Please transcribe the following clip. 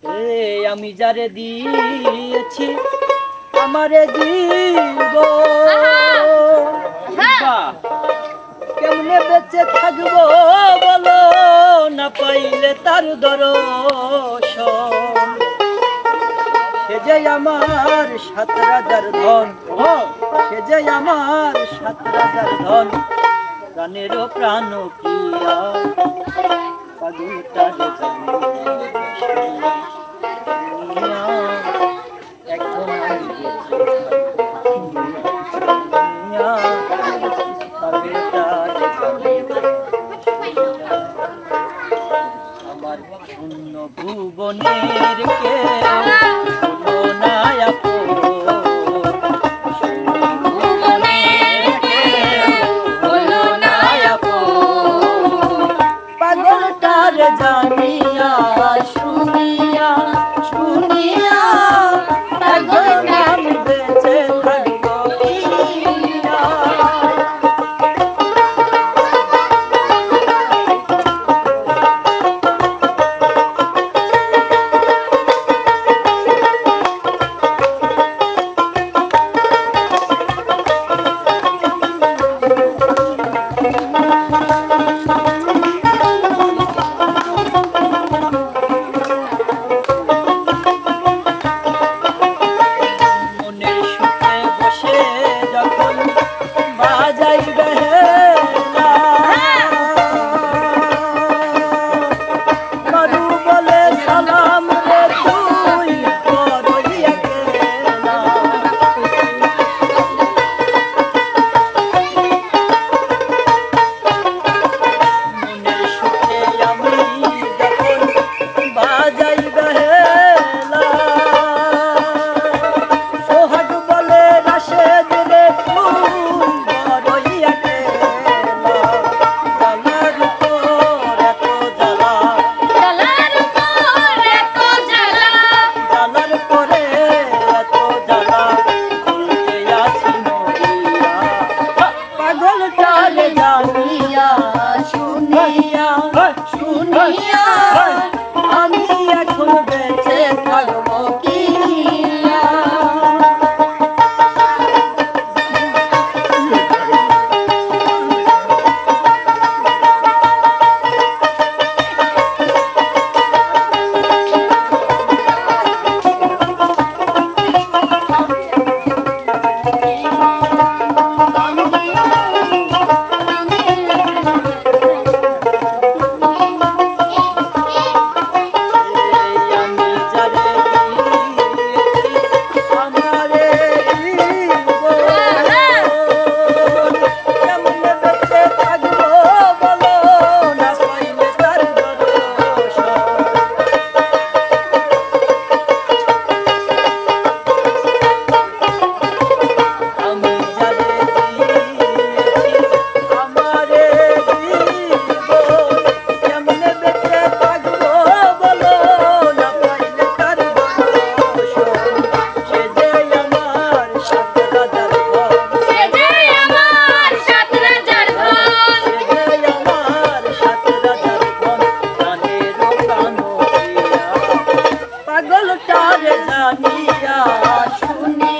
আমি যারে দিয়েছি আমারে জীব কেমনে বেঁচে থাকবো বলো না পাইলে তার দর্শন। সে যে আমার 7 রাজার ধন, সে যে আমার 7 রাজার ধন, প্রাণেরও প্রাণ প্রিয়া পাগলটা রে জানিয়া একদম আমার শূন্য ভুবনের কে জানিয়া শুনিয়া শুনিয়া এখন আমি বেঁচে থাকবো শুনিয়া আমি এখন বেঁচে থাকবো কি জানিয়া শুনি